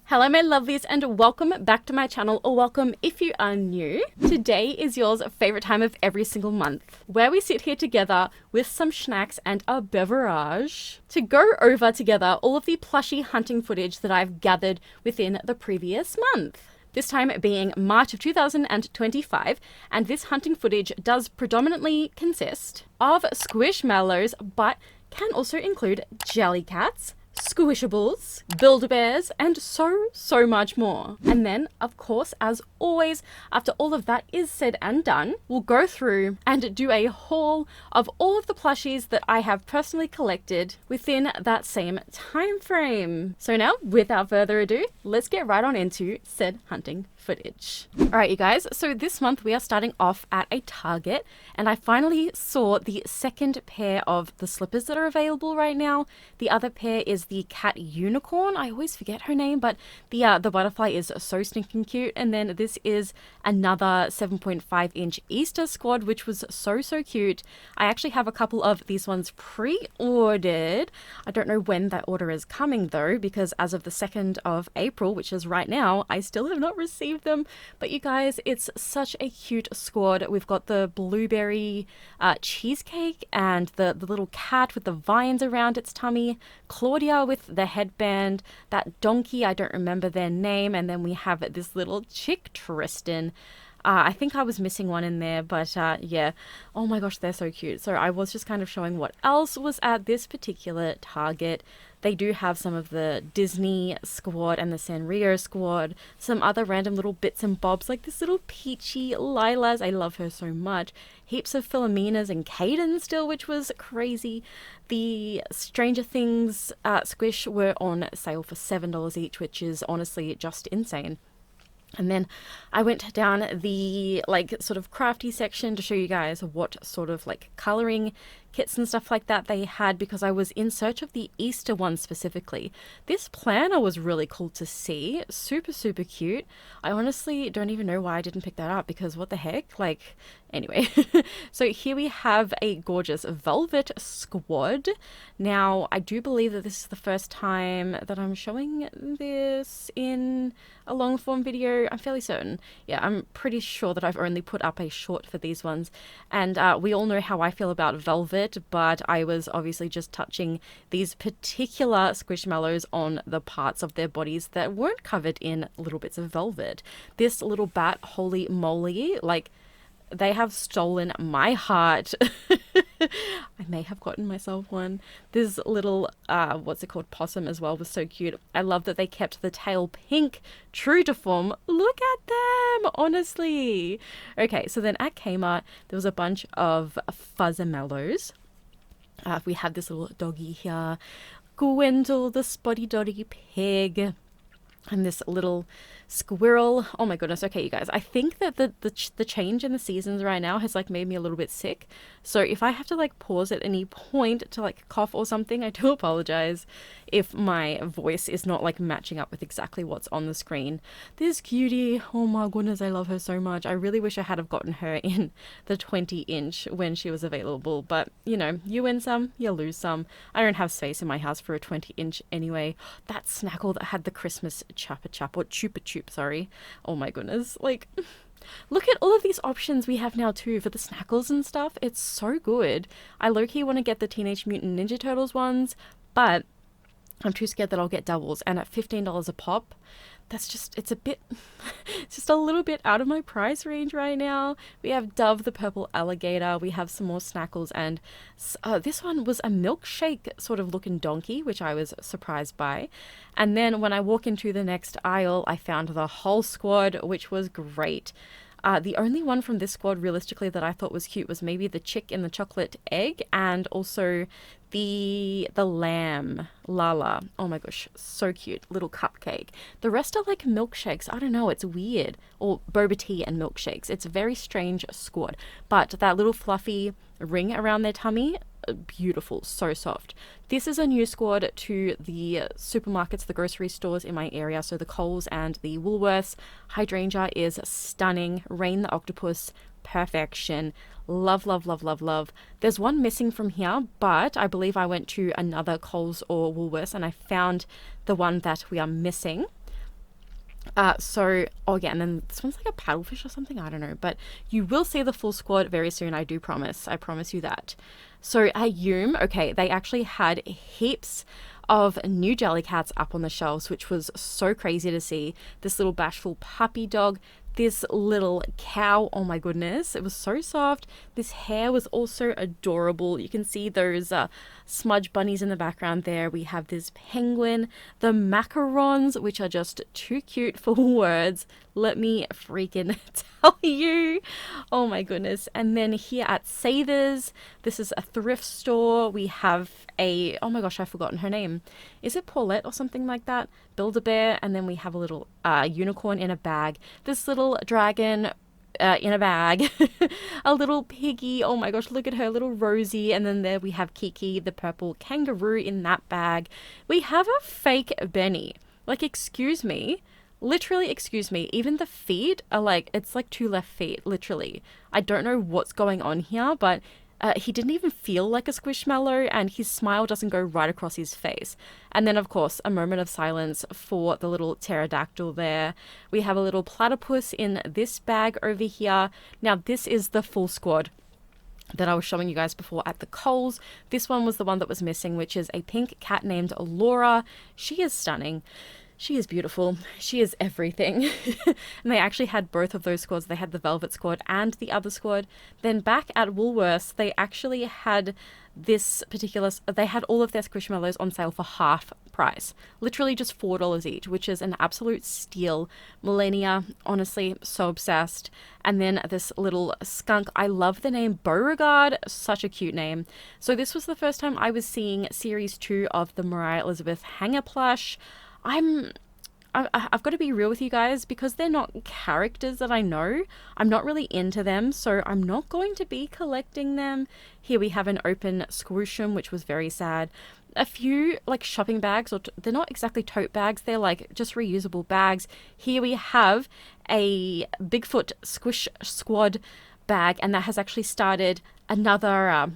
Hello my lovelies and welcome back to my channel, or welcome if you are new. Today is yours favorite time of every single month, where we sit here together with some snacks and a beverage to go over together all of the plushy hunting footage that I've gathered within the previous month. This time being March of 2025, and this hunting footage does predominantly consist of squishmallows, but can also include Jellycats, squishables, Build-A-Bears, and so much more. And then, of course, as always, after all of that is said and done, we'll go through and do a haul of all of the plushies that I have personally collected within that same time frame. So now, without further ado, let's get right on into said hunting footage. Alright you guys, so this month we are starting off at a Target, and I finally saw the second pair of the slippers that are available right now. The other pair is the cat unicorn. I always forget her name, but the butterfly is so stinking cute. And then this is another 7.5 inch Easter squad, which was so cute. I actually have a couple of these ones pre-ordered. I don't know when that order is coming though, because as of the 2nd of April, which is right now, I still have not received them. But you guys, it's such a cute squad. We've got the blueberry cheesecake and the little cat with the vines around its tummy, Claudia with the headband, that donkey, I don't remember their name, and then we have this little chick, Tristan. I think I was missing one in there, but yeah. Oh my gosh, they're so cute. So I was just kind of showing what else was at this particular Target. They do have some of the Disney squad and the Sanrio squad, some other random little bits and bobs, like this little peachy Lila's. I love her so much. Heaps of Philomenas and Caden still, which was crazy. The Stranger Things squish were on sale for $7 each, which is honestly just insane. And then I went down the sort of crafty section to show you guys what sort of coloring kits and stuff like that they had, because I was in search of the Easter one specifically. This planner was really cool to see. Super cute. I honestly don't even know why I didn't pick that up, because what the heck? Anyway. So here we have a gorgeous velvet squad. Now, I do believe that this is the first time that I'm showing this in a long form video. I'm fairly certain. Yeah, I'm pretty sure that I've only put up a short for these ones. And we all know how I feel about velvet, but I was obviously just touching these particular squishmallows on the parts of their bodies that weren't covered in little bits of velvet. This little bat, holy moly, they have stolen my heart. I may have gotten myself one. This little, what's it called, possum as well was so cute. I love that they kept the tail pink, true to form. Look at them, honestly. Okay, so then at Kmart, there was a bunch of fuzzamellos. We have this little doggy here, Gwendol, the spotty dotty pig, and this little squirrel. Oh my goodness. Okay, you guys, I think that the change in the seasons right now has made me a little bit sick. So if I have to pause at any point to cough or something, I do apologize if my voice is not matching up with exactly what's on the screen. This cutie, oh my goodness, I love her so much. I really wish I had have gotten her in the 20 inch when she was available, but you know, you win some, you lose some. I don't have space in my house for a 20 inch anyway. That Snackle that had the Christmas Chappa Chup, or Chupa Chup, sorry. Oh my goodness, look at all of these options we have now too for the Snackles and stuff. It's so good. I low-key want to get the Teenage Mutant Ninja Turtles ones, but I'm too scared that I'll get doubles, and at $15 a pop, that's just, it's just a little bit out of my price range right now. We have Dove the purple alligator, we have some more Snackles, and this one was a milkshake sort of looking donkey, which I was surprised by. And then when I walk into the next aisle, I found the whole squad, which was great. The only one from this squad realistically that I thought was cute was maybe the chick in the chocolate egg, and also the lamb, Lala. Oh my gosh, so cute. Little cupcake. The rest are milkshakes. I don't know, it's weird. Or boba tea and milkshakes. It's a very strange squad. But that little fluffy ring around their tummy, beautiful, so soft. This is a new squad to the supermarkets, the grocery stores in my area, so the Coles and the Woolworths. Hydrangea is stunning. Rain the octopus, perfection. Love, love, love, love, love. There's one missing from here, but I believe I went to another Coles or Woolworths and I found the one that we are missing. Oh yeah, and then this one's like a paddlefish or something, I don't know, but you will see the full squad very soon, I do promise. I promise you that. So at Yoom, okay, they actually had heaps of new Jellycats up on the shelves, which was so crazy to see. This little bashful puppy dog, this little cow, oh my goodness, it was so soft. This hair was also adorable. You can see those smudge bunnies in the background there. We have this penguin, the macarons, which are just too cute for words. Let me freaking tell you. Oh my goodness. And then here at Savers, this is a thrift store. We have oh my gosh, I've forgotten her name. Is it Paulette or something like that? Build-A-Bear. And then we have a little unicorn in a bag. This little dragon in a bag. A little piggy. Oh my gosh, look at her, little Rosie. And then there we have Kiki, the purple kangaroo in that bag. We have a fake Benny. Like, excuse me. Literally, excuse me. Even the feet are like, it's like 2 left feet, literally. I don't know what's going on here, but he didn't even feel like a squishmallow, and his smile doesn't go right across his face. And then, of course, a moment of silence for the little pterodactyl there. We have a little platypus in this bag over here. Now, this is the full squad that I was showing you guys before at the Coles. This one was the one that was missing, which is a pink cat named Laura. She is stunning. She is beautiful. She is everything. And they actually had both of those squads. They had the Velvet squad and the other squad. Then back at Woolworths, they actually had this particular, they had all of their Squishmallows on sale for half price. Literally just $4 each, which is an absolute steal. Millennia, honestly, so obsessed. And then this little skunk. I love the name Beauregard. Such a cute name. So this was the first time I was seeing series 2 of the Moriah Elizabeth hanger plush. I've got to be real with you guys, because they're not characters that I know. I'm not really into them, so I'm not going to be collecting them. Here we have an open Squishum, which was very sad. A few like shopping bags, or they're not exactly tote bags, they're like just reusable bags. Here we have a Bigfoot Squish Squad bag, and that has actually started another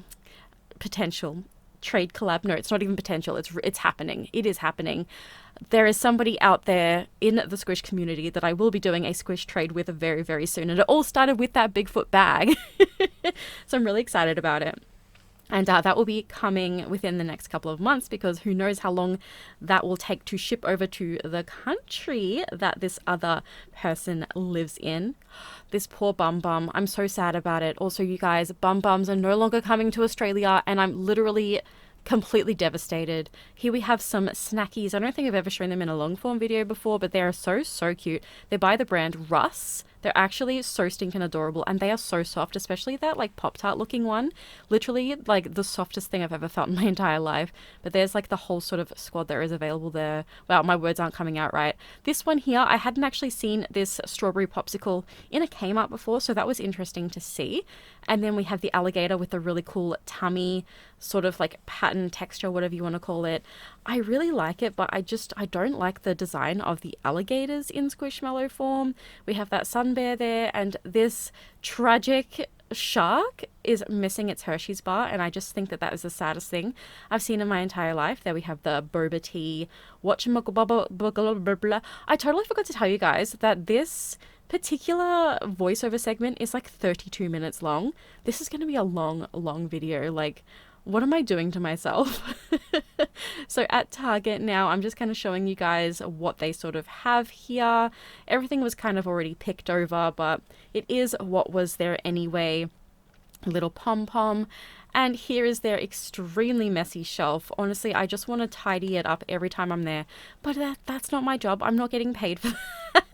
potential trade collab. No, it's not even potential. It's happening. It is happening. There is somebody out there in the Squish community that I will be doing a Squish trade with very, very soon. And it all started with that Bigfoot bag. So I'm really excited about it. And that will be coming within the next couple of months, because who knows how long that will take to ship over to the country that this other person lives in. This poor Bum Bum. I'm so sad about it. Also, you guys, Bum Bums are no longer coming to Australia, and I'm literally completely devastated. Here we have some snackies. I don't think I've ever shown them in a long form video before, but they are so cute. They're by the brand Russ. They're actually so stinking adorable, and they are so soft, especially that like Pop-Tart looking one. Literally like the softest thing I've ever felt in my entire life. But there's like the whole sort of squad that is available there. Wow, my words aren't coming out right. This one here, I hadn't actually seen this strawberry popsicle in a Kmart before, so that was interesting to see. And then we have the alligator with the really cool tummy, sort of like pattern texture, whatever you want to call it. I really like it, but I don't like the design of the alligators in Squishmallow form. We have that sun bear there, and this tragic shark is missing its Hershey's bar, and I just think that that is the saddest thing I've seen in my entire life. There we have the boba tea. I totally forgot to tell you guys that this particular voiceover segment is like 32 minutes long. This is going to be a long video. Like, what am I doing to myself? So at Target now, I'm just kind of showing you guys what they sort of have here. Everything was kind of already picked over, but it is what was there anyway. A little pom-pom. And here is their extremely messy shelf. Honestly, I just want to tidy it up every time I'm there. But that's not my job. I'm not getting paid for that.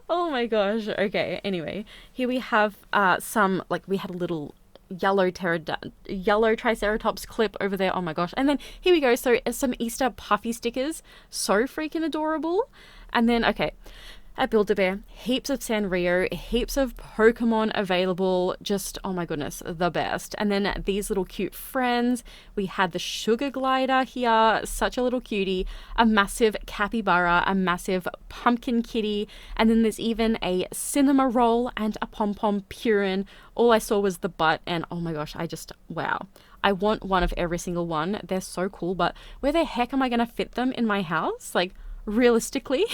Oh my gosh. Okay, anyway. Here we have some, like, we had a little yellow triceratops clip over there. Oh my gosh. And then here we go. So some Easter puffy stickers. So freaking adorable. And then, okay, at Build-A-Bear, heaps of Sanrio, heaps of Pokemon available. Just, oh my goodness, the best. And then these little cute friends. We had the Sugar Glider here, such a little cutie, a massive capybara, a massive pumpkin kitty, and then there's even a cinema roll and a pom-pom purin. All I saw was the butt, and oh my gosh, wow. I want one of every single one. They're so cool, but where the heck am I going to fit them in my house? Like, realistically.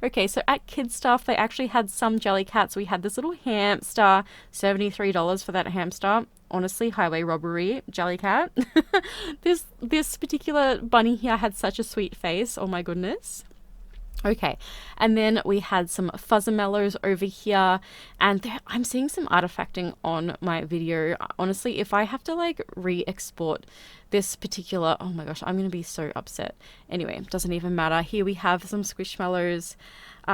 Okay, so at Kid Stuff, they actually had some Jellycats. We had this little hamster, $73 for that hamster. Honestly, highway robbery, Jellycat. This particular bunny here had such a sweet face. Oh my goodness. Okay, and then we had some Fuzzamellos over here, and I'm seeing some artifacting on my video. Honestly, if I have to like re-export this particular, oh my gosh, I'm gonna be so upset. Anyway, doesn't even matter. Here we have some Squishmallows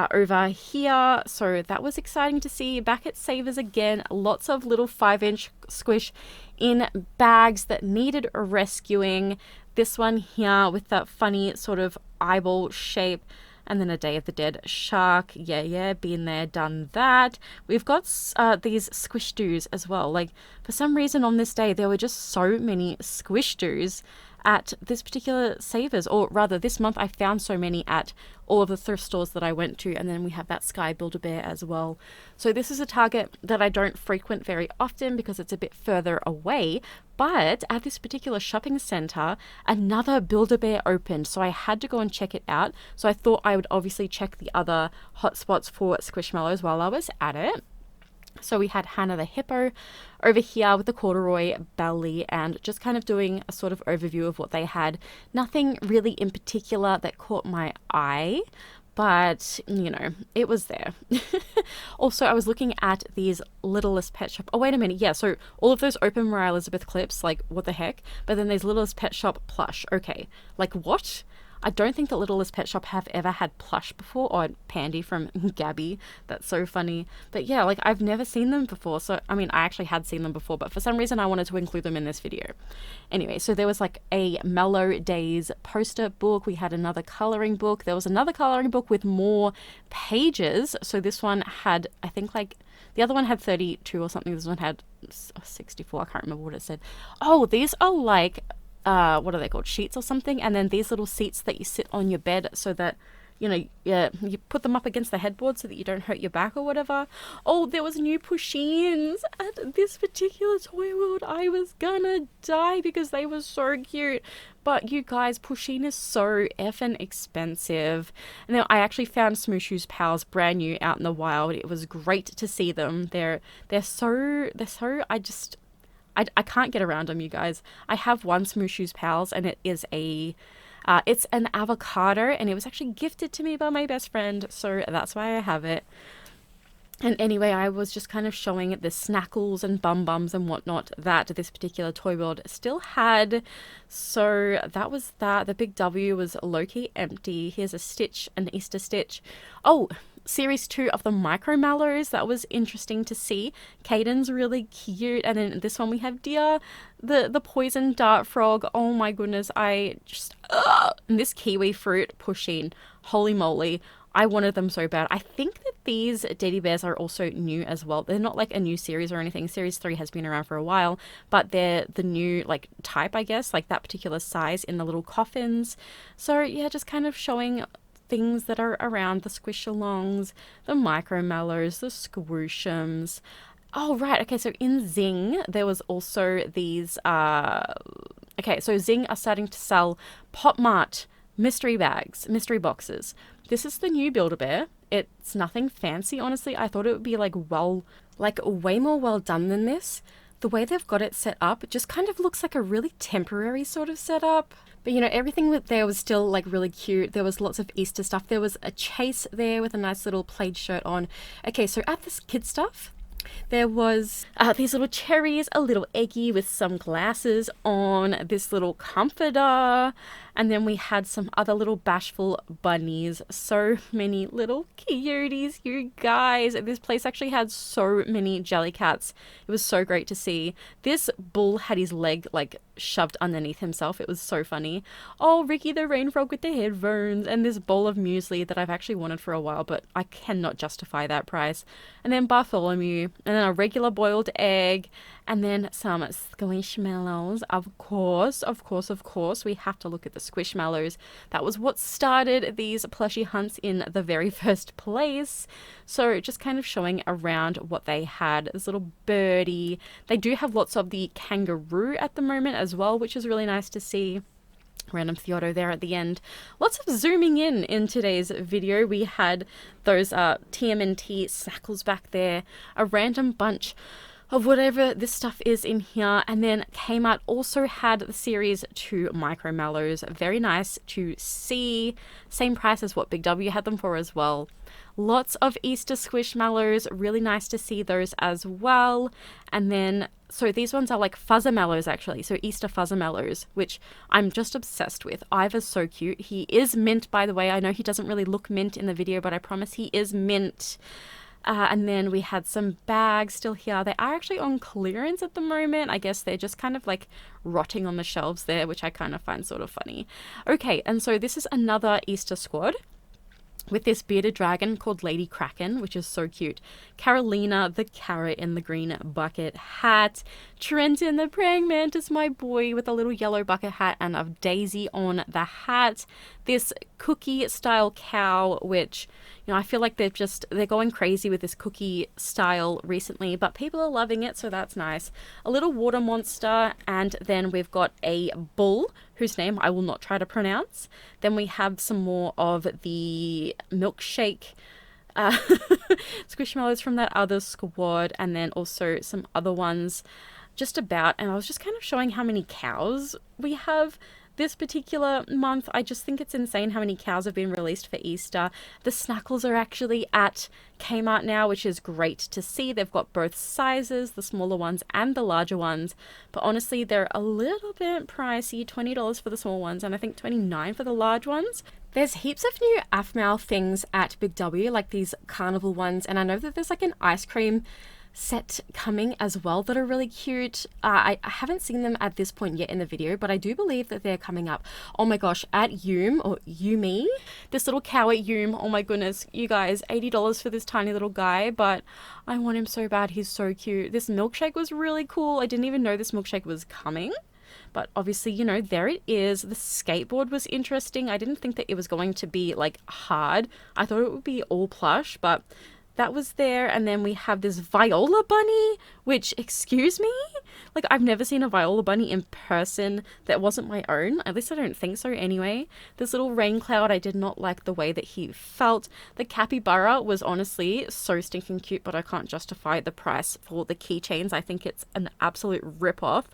over here, so that was exciting to see. Back at Savers again, lots of little 5-inch squish in bags that needed rescuing. This one here with that funny sort of eyeball shape. And then a Day of the Dead shark. Yeah, been there, done that. We've got these squish doos as well. Like, for some reason on this day, there were just so many squish doos at this particular Savers, or rather this month I found so many at all of the thrift stores that I went to. And then we have that Sky Build-A-Bear as well. So this is a Target that I don't frequent very often because it's a bit further away, but at this particular shopping center, another Build-A-Bear opened, so I had to go and check it out. So I thought I would obviously check the other hotspots for Squishmallows while I was at it. So we had Hannah the Hippo over here with the corduroy belly, and just kind of doing a sort of overview of what they had. Nothing really in particular that caught my eye, but you know, it was there. Also, I was looking at these Littlest Pet Shop. Oh, wait a minute. Yeah, so all of those open Moriah Elizabeth clips, like what the heck? But then there's Littlest Pet Shop plush. Okay, like what? I don't think that Littlest Pet Shop have ever had plush before, or Pandy from Gabby. That's so funny. But yeah, like I've never seen them before. So, I mean, I actually had seen them before, but for some reason I wanted to include them in this video. Anyway, so there was like a Mellow Days poster book. We had another coloring book. There was another coloring book with more pages. So this one had, I think like, the other one had 32 or something. This one had 64. I can't remember what it said. Oh, these are like, what are they called, sheets or something, and then these little seats that you sit on your bed so that, you know, you put them up against the headboard so that you don't hurt your back or whatever. Oh, there was new push-ins at this particular Toy World. I was gonna die because they were so cute. But you guys, push-in is so effing expensive. And then I actually found Smooshoo's Pals brand new out in the wild. It was great to see them. They're so I can't get around them, you guys. I have one Smooshoo's Pals, and it is it's an avocado, and it was actually gifted to me by my best friend, so that's why I have it. And anyway, I was just kind of showing the snackles and bum bums and whatnot that this particular Toy World still had. So that was that. The big W was low-key empty. Here's a Stitch, an Easter Stitch. Oh, Series 2 of the Micro Mallows. That was interesting to see. Caden's really cute. And then this one we have Dia, the poison dart frog. Oh my goodness, I just... And this kiwi fruit pushing. Holy moly. I wanted them so bad. I think that these Deddy Bears are also new as well. They're not like a new series or anything. Series 3 has been around for a while, but they're the new like type, I guess, like that particular size in the little coffins. So yeah, just kind of showing things that are around, the Squish-alongs, the Micro Mallows, the Squooshums. Oh, right. Okay, so in Zing, there was also these... Okay, so Zing are starting to sell Pop Mart mystery bags, mystery boxes. This is the new Build-A-Bear. It's nothing fancy, honestly. I thought it would be like way more well done than this. The way they've got it set up, it just kind of looks like a really temporary sort of setup. But you know, everything there was still like really cute. There was lots of Easter stuff. There was a Chase there with a nice little plaid shirt on. Okay, so at this kid stuff, there was these little cherries, a little Eggy with some glasses on, this little comforter, and then we had some other little bashful bunnies. So many little cuties, you guys. This place actually had so many Jellycats. It was so great to see. This bull had his leg like shoved underneath himself. It was so funny. Oh, Ricky the rain frog with the headphones, and this bowl of muesli that I've actually wanted for a while, but I cannot justify that price. And then Bartholomew, and then a regular boiled egg, and then some squishmallows. Of course, we have to look at the squishmallows. That was what started these plushie hunts in the very first place. So just kind of showing around what they had. This little birdie. They do have lots of the kangaroo at the moment as well, which is really nice to see. Random Theodo there at the end. Lots of zooming in today's video. We had those TMNT snackles back there, a random bunch of whatever this stuff is in here, and then Kmart also had the series 2 micro mallows. Very nice to see. Same price as what Big W had them for as well. Lots of Easter squishmallows, really nice to see those as well. And then, so these ones are like fuzzamallows actually, so Easter fuzzamallows, which I'm just obsessed with. Ivor's so cute. He is mint, by the way. I know he doesn't really look mint in the video, but I promise he is mint. And then we had some bags still here. They are actually on clearance at the moment. I guess they're just kind of like rotting on the shelves there, which I kind of find sort of funny. Okay, and so this is another Easter squad with this bearded dragon called Lady Kraken, which is so cute. Carolina, the carrot in the green bucket hat. Trenton, the praying mantis, my boy, with a little yellow bucket hat and a daisy on the hat. This cookie style cow, which, you know, I feel like they're going crazy with this cookie style recently, but people are loving it, so that's nice. A little water monster, and then we've got a bull, whose name I will not try to pronounce. Then we have some more of the milkshake squishmallows from that other squad, and then also some other ones just about, and I was just kind of showing how many cows we have this particular month. I just think it's insane how many cows have been released for Easter. The snackles are actually at Kmart now, which is great to see. They've got both sizes, the smaller ones and the larger ones, but honestly they're a little bit pricey. $20 for the small ones and I think $29 for the large ones. There's heaps of new AFMAL things at Big W, like these carnival ones, and I know that there's like an ice cream set coming as well that are really cute. I haven't seen them at this point yet in the video, but I do believe that they're coming up. Oh my gosh, at Yum, or Yumi, this little cow at Yum, oh my goodness, you guys, $80 for this tiny little guy, but I want him so bad. He's so cute. This milkshake was really cool. I didn't even know this milkshake was coming, but obviously, you know, there it is. The skateboard was interesting. I didn't think that it was going to be like hard. I thought it would be all plush, but that was there. And then we have this Viola bunny, which, excuse me? Like, I've never seen a Viola bunny in person that wasn't my own. At least I don't think so anyway. This little rain cloud, I did not like the way that he felt. The capybara was honestly so stinking cute, but I can't justify the price for the keychains. I think it's an absolute rip-off.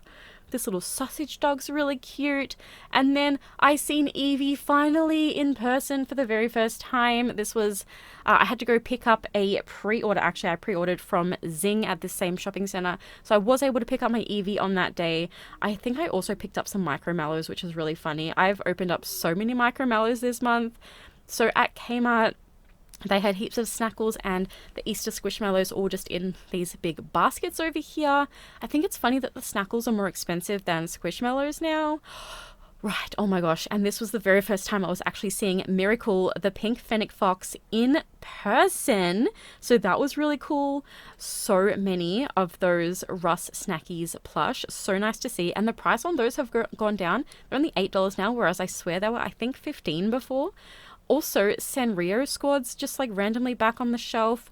This little sausage dog's really cute. And then I seen Evie finally in person for the very first time. This was, I had to go pick up a pre-order. Actually, I pre-ordered from Zing at the same shopping center. So I was able to pick up my Evie on that day. I think I also picked up some micro mallows, which is really funny. I've opened up so many micro mallows this month. So at Kmart, they had heaps of snackles and the Easter squishmallows all just in these big baskets over here. I think it's funny that the snackles are more expensive than squishmallows now. Right, oh my gosh. And this was the very first time I was actually seeing Miracle, the pink fennec fox, in person. So that was really cool. So many of those Russ Snackies plush. So nice to see. And the price on those have gone down. They're only $8 now, whereas I swear they were, I think, $15 before. Also, Sanrio squads just like randomly back on the shelf.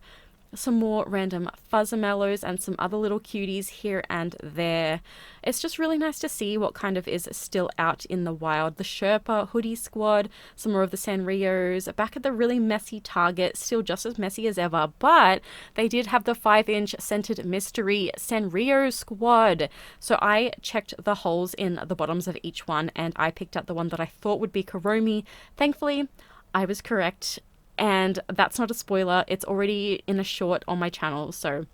Some more random fuzzamallows and some other little cuties here and there. It's just really nice to see what kind of is still out in the wild. The Sherpa hoodie squad, some more of the Sanrios, back at the really messy Target, still just as messy as ever, but they did have the 5-inch scented mystery Sanrio squad. So I checked the holes in the bottoms of each one and I picked up the one that I thought would be Kuromi. Thankfully, I was correct, and that's not a spoiler. It's already in a short on my channel, so,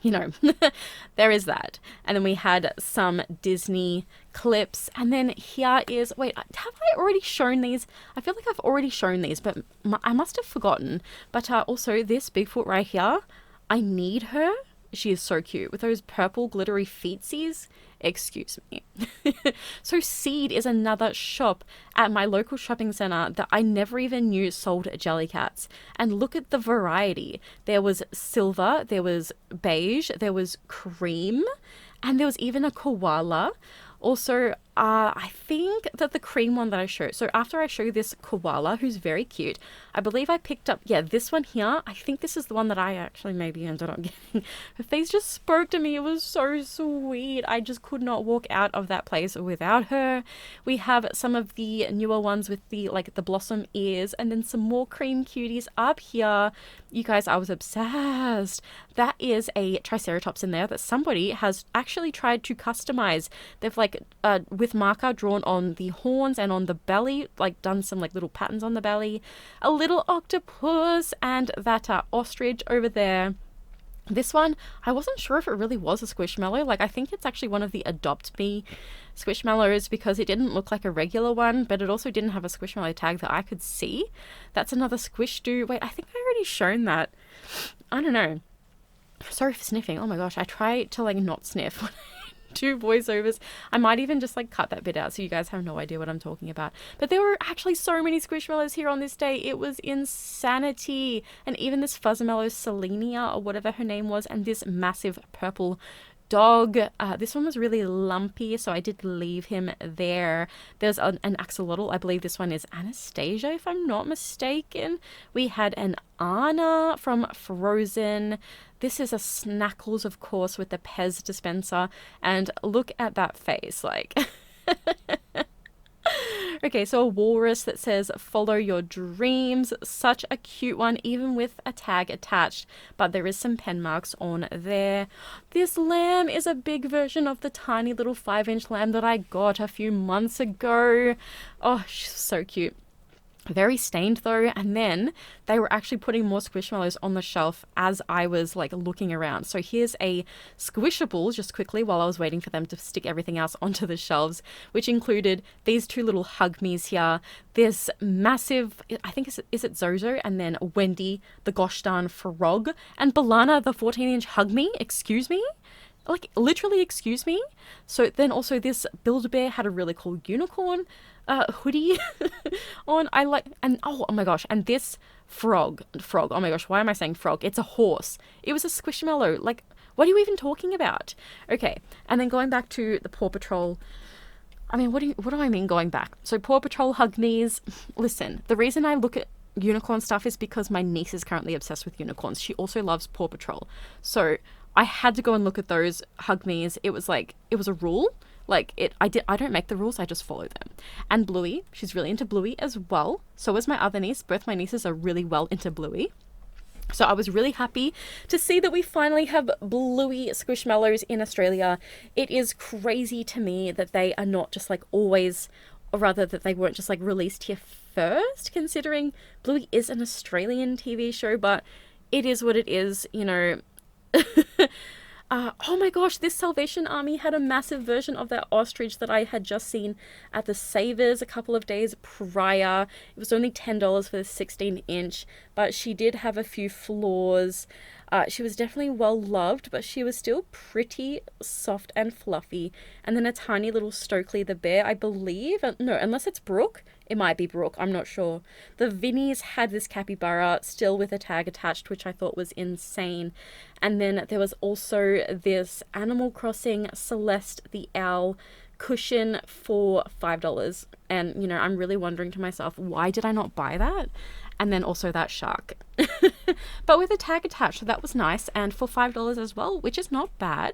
you know, there is that. And then we had some Disney clips, and then here is, wait, have I already shown these? I feel like I've already shown these, but I must have forgotten. But also this Bigfoot right here, I need her. She is so cute with those purple glittery feetsies. Excuse me. So Seed is another shop at my local shopping center that I never even knew sold Jellycats. And look at the variety. There was silver, there was beige, there was cream, and there was even a koala. Also, I think that the cream one that I showed, so after I show you this koala, who's very cute, I believe I picked up, yeah, this one here. I think this is the one that I actually maybe ended up getting. Her face just spoke to me. It was so sweet. I just could not walk out of that place without her. We have some of the newer ones with the, like, the blossom ears, and then some more cream cuties up here. You guys, I was obsessed. That is a triceratops in there that somebody has actually tried to customize. They've like with marker drawn on the horns and on the belly, like done some like little patterns on the belly. A little octopus and that ostrich over there. This one, I wasn't sure if it really was a squishmallow. Like, I think it's actually one of the Adopt Me squishmallows because it didn't look like a regular one, but it also didn't have a squishmallow tag that I could see. That's another squish do. Wait, I think I already shown that. I don't know. Sorry for sniffing. Oh my gosh, I try to like not sniff when I do voiceovers. I might even just like cut that bit out so you guys have no idea what I'm talking about. But there were actually so many squishmallows here on this day. It was insanity. And even this fuzzamallow Selenia or whatever her name was, and this massive purple dog. This one was really lumpy, so I did leave him there. There's an axolotl. I believe this one is Anastasia, if I'm not mistaken. We had an Anna from Frozen. This is a Snackles, of course, with the Pez dispenser. And look at that face, like... Okay, so a walrus that says, follow your dreams. Such a cute one, even with a tag attached. But there is some pen marks on there. This lamb is a big version of the tiny little 5-inch lamb that I got a few months ago. Oh, she's so cute. Very stained though, and then they were actually putting more squishmallows on the shelf as I was like looking around. So here's a squishable, just quickly while I was waiting for them to stick everything else onto the shelves, which included these two little hug me's here, this massive, I think is it Zozo, and then Wendy the gosh darn frog, and Balana the 14-inch hug me. Excuse me? Like, literally, excuse me? So then also this Build-A-Bear had a really cool unicorn hoodie on. I like, and oh my gosh, and this frog, oh my gosh, why am I saying frog? It's a horse. It was a squishmallow. Like, what are you even talking about? Okay, and then going back to the Paw Patrol, I mean, what do I mean going back? So Paw Patrol hug knees. Listen, the reason I look at unicorn stuff is because my niece is currently obsessed with unicorns. She also loves Paw Patrol. So I had to go and look at those hug me's. It was like, it was a rule. Like, I don't make the rules, I just follow them. And Bluey, she's really into Bluey as well. So is my other niece. Both my nieces are really well into Bluey. So I was really happy to see that we finally have Bluey squishmallows in Australia. It is crazy to me that they are not just like always, or rather that they weren't just like released here first, considering Bluey is an Australian TV show, but it is what it is, you know. Oh my gosh, this Salvation Army had a massive version of that ostrich that I had just seen at the Savers a couple of days prior. It was only $10 for the 16-inch, but she did have a few flaws. She was definitely well loved, but she was still pretty soft and fluffy. And then a tiny little Stokely the bear, I believe. No, unless it's Brooke. It might be Brooke, I'm not sure. The Vinnies had this capybara still with a tag attached, which I thought was insane. And then there was also this Animal Crossing Celeste the Owl cushion for $5. And, you know, I'm really wondering to myself, why did I not buy that? And then also that shark. But with a tag attached, so that was nice. And for $5 as well, which is not bad.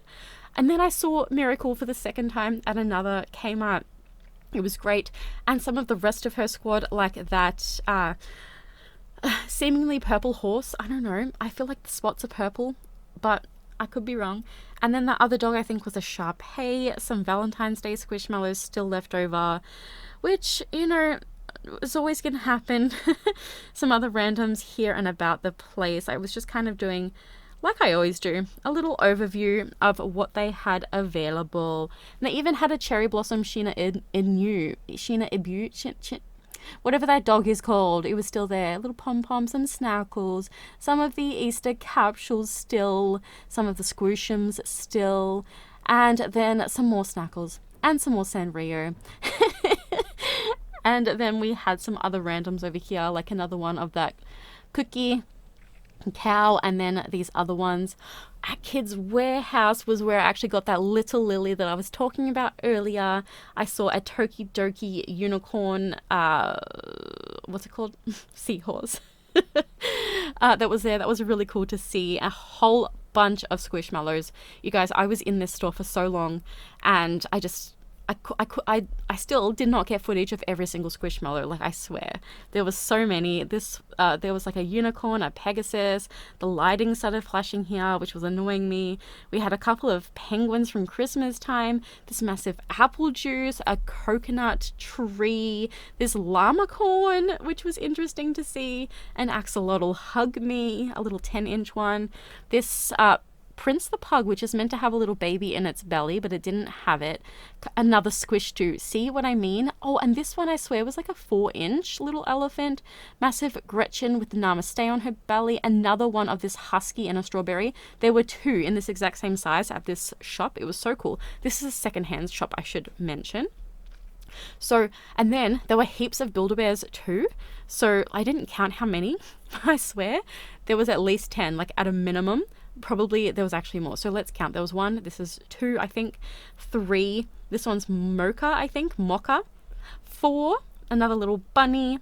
And then I saw Miracle for the second time at another Kmart. It was great. And some of the rest of her squad, like that seemingly purple horse. I don't know. I feel like the spots are purple, but I could be wrong. And then the other dog, I think, was a Shar-Pei. Some Valentine's Day squishmallows still left over, which, you know, is always going to happen. Some other randoms here and about the place. I was just kind of doing, like I always do, a little overview of what they had available. And they even had a cherry blossom Sheena Ibu, whatever that dog is called. It was still there. Little pom-poms, some snackles, some of the Easter capsules still, some of the squishums still, and then some more snackles and some more Sanrio. And then we had some other randoms over here, like another one of that cookie. cow, and then these other ones. At Kids Warehouse was where I actually got that little lily that I was talking about earlier. I saw a Tokidoki unicorn, what's it called? Seahorse. That was there. That was really cool to see. A whole bunch of squishmallows. You guys, I was in this store for so long, and I still did not get footage of every single squishmallow. Like, I swear, there was so many. There was like a unicorn, a Pegasus. The lighting started flashing here, which was annoying me. We had a couple of penguins from Christmas time. This massive apple juice, a coconut tree, this llama corn, which was interesting to see. An axolotl hug me, a little 10-inch one. This Prince the Pug, which is meant to have a little baby in its belly, but it didn't have it. Another Squish too. See what I mean? Oh, and this one I swear was like a 4-inch little elephant. Massive Gretchen with the namaste on her belly. Another one of this husky and a strawberry. There were 2 in this exact same size at this shop. It was so cool. This is a secondhand shop, I should mention. So, and then there were heaps of Build-A-Bears too. So I didn't count how many. I swear there was at least 10, like at a minimum. Probably there was actually more. So let's count. There was 1. This is 2, I think. 3. This one's Mocha, I think. Mocha. 4. Another little bunny.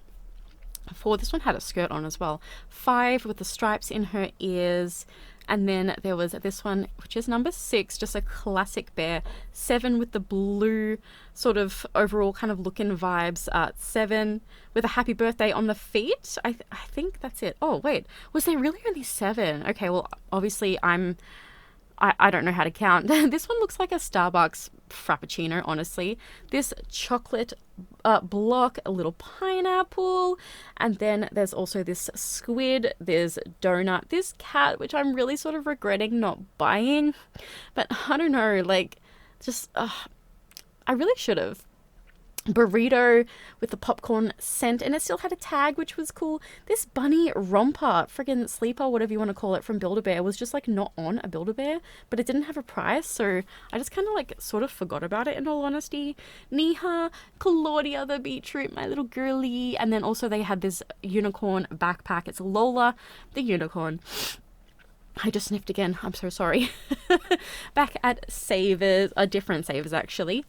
4. This one had a skirt on as well. 5 with the stripes in her ears. And then there was this one, which is number 6, just a classic bear. 7 with the blue sort of overall kind of look and vibes. 7 with a happy birthday on the feet. I think that's it. Oh, wait. Was there really only 7? Okay, well, obviously I don't know how to count. This one looks like a Starbucks Frappuccino, honestly. This chocolate block, a little pineapple, and then there's also this squid, there's donut, this cat, which I'm really sort of regretting not buying, but I don't know, like, just, I really should have. Burrito with the popcorn scent, and it still had a tag, which was cool. This bunny romper, friggin' sleeper, whatever you want to call it, from Build-A-Bear was just like not on a Build-A-Bear, but it didn't have a price, so I just kind of like sort of forgot about it, in all honesty. Niha, Claudia the beetroot, my little girly, and then also they had this unicorn backpack. It's Lola the unicorn. I just sniffed again. I'm so sorry. Back at Savers, different Savers actually.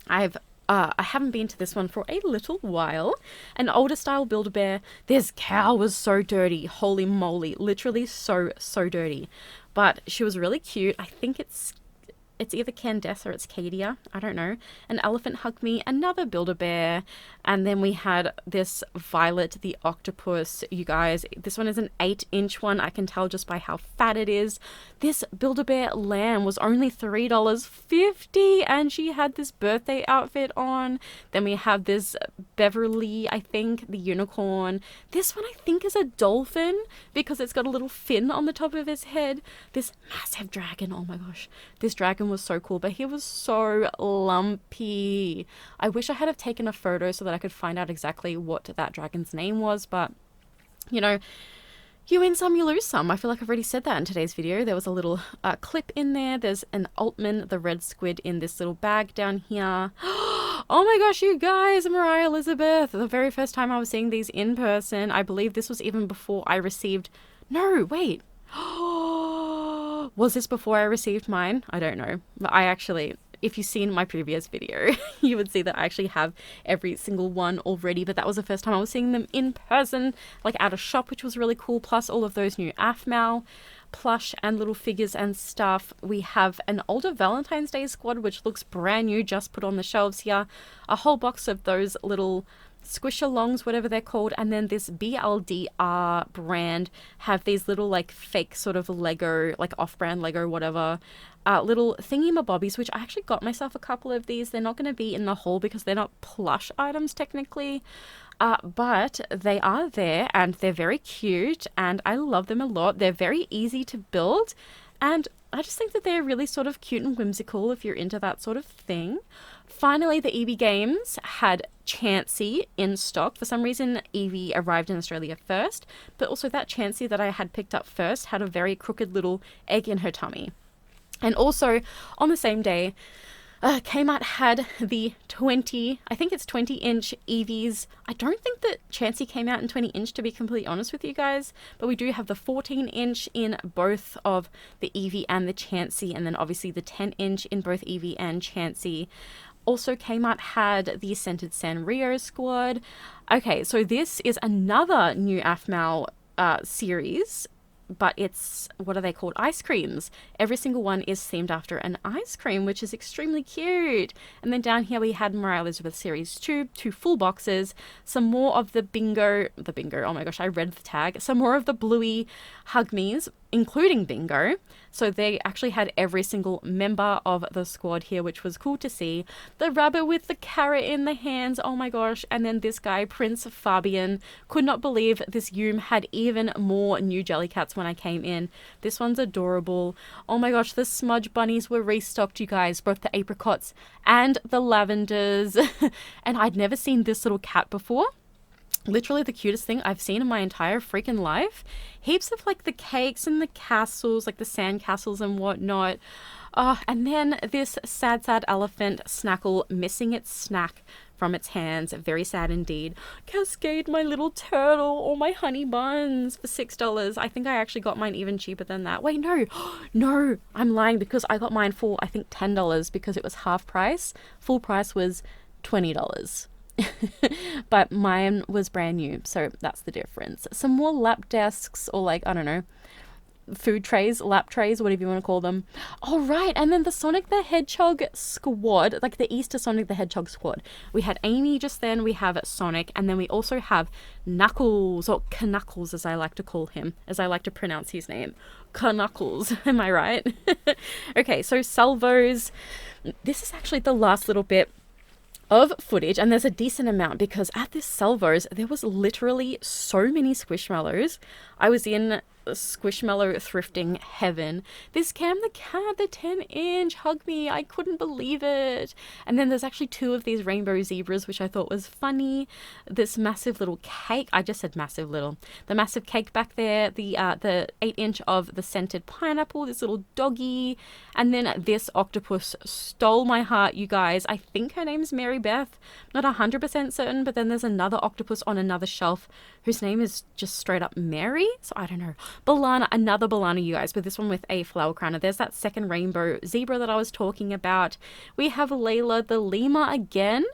I haven't been to this one for a little while. An older style Build-A-Bear. This cow was so dirty. Holy moly. Literally so dirty. But she was really cute. I think it's either Candace or it's Cadia. I don't know. An elephant hugged me. Another Build-A-Bear. And then we had this Violet the octopus. You guys, this one is an 8-inch one. I can tell just by how fat it is. This Build-A-Bear lamb was only $3.50, and she had this birthday outfit on. Then we have this Beverly, I think, the unicorn. This one I think is a dolphin because it's got a little fin on the top of his head. This massive dragon. Oh my gosh. This dragon was so cool, but he was so lumpy. I wish I had have taken a photo so that I could find out exactly what that dragon's name was, but you know, you win some, you lose some. I feel like I've already said that in today's video. There was a little clip in there. There's an Altman, the red squid, in this little bag down here. Oh my gosh, you guys, Moriah Elizabeth. The very first time I was seeing these in person. I believe this was even before I received... No, wait. Was this before I received mine? I don't know. But I actually... If you've seen my previous video, you would see that I actually have every single one already, but that was the first time I was seeing them in person, like at a shop, which was really cool, plus all of those new AFMAL plush and little figures and stuff. We have an older Valentine's Day squad, which looks brand new, just put on the shelves here. A whole box of those little squish-alongs, whatever they're called, and then this BLDR brand have these little like fake sort of Lego, like off-brand Lego, whatever, little thingy-mabobbies, which I actually got myself a couple of these. They're not going to be in the haul because they're not plush items technically, but they are there and they're very cute and I love them a lot. They're very easy to build and I just think that they're really sort of cute and whimsical if you're into that sort of thing. Finally, the Eevee Games had Chansey in stock. For some reason, Eevee arrived in Australia first, but also that Chansey that I had picked up first had a very crooked little egg in her tummy. And also, on the same day, Kmart had the 20, I think it's 20-inch Eevees. I don't think that Chansey came out in 20-inch, to be completely honest with you guys, but we do have the 14-inch in both of the Eevee and the Chansey, and then obviously the 10-inch in both Eevee and Chansey. Also, Kmart had the Scented Sanrio squad. Okay, so this is another new AFMAL series, but it's, what are they called? Ice creams. Every single one is themed after an ice cream, which is extremely cute. And then down here we had Moriah Elizabeth Series 2, 2 full boxes, some more of the bingo, oh my gosh, I read the tag, some more of the Bluey Hug Me's, including bingo. So they actually had every single member of the squad here, which was cool to see. The rabbit with the carrot in the hands, oh my gosh. And then this guy, Prince Fabian, could not believe this Yume had even more new Jellycats when I came in. This one's adorable. Oh my gosh, the smudge bunnies were restocked, you guys, both the apricots and the lavenders. And I'd never seen this little cat before. Literally the cutest thing I've seen in my entire freaking life. Heaps of like the cakes and the castles, like the sand castles and whatnot. And then this sad elephant Snackle missing its snack from its hands. Very sad indeed. Cascade, my little turtle, or my honey buns for $6. I think I actually got mine even cheaper than that. Wait, no, no, I'm lying, because I got mine for I think $10 because it was half price. Full price was $20. But mine was brand new, so that's the difference. Some more lap desks, or like, I don't know, food trays, lap trays, whatever you want to call them. Oh, right. And then the Sonic the Hedgehog squad, like the Easter Sonic the Hedgehog squad. We had Amy just then, we have Sonic, and then we also have Knuckles, or Knuckles as I like to call him, as I like to pronounce his name. Knuckles, am I right? Okay, so salvos. This is actually the last little bit of footage, and there's a decent amount, because at this Salvos there was literally so many squishmallows. I was in squishmallow thrifting heaven. This Cam the cat, the 10-inch, hug me, I couldn't believe it. And then there's actually 2 of these rainbow zebras, which I thought was funny. This massive little cake, I just said massive little, the massive cake back there, the 8-inch of the scented pineapple, this little doggy, and then this octopus stole my heart, you guys. I think her name's Mary Beth, not 100% certain, but then there's another octopus on another shelf whose name is just straight up Mary, so I don't know. Balana, another Balana, you guys, but this one with a flower crowner. There's that second rainbow zebra that I was talking about. We have Layla the lemur again.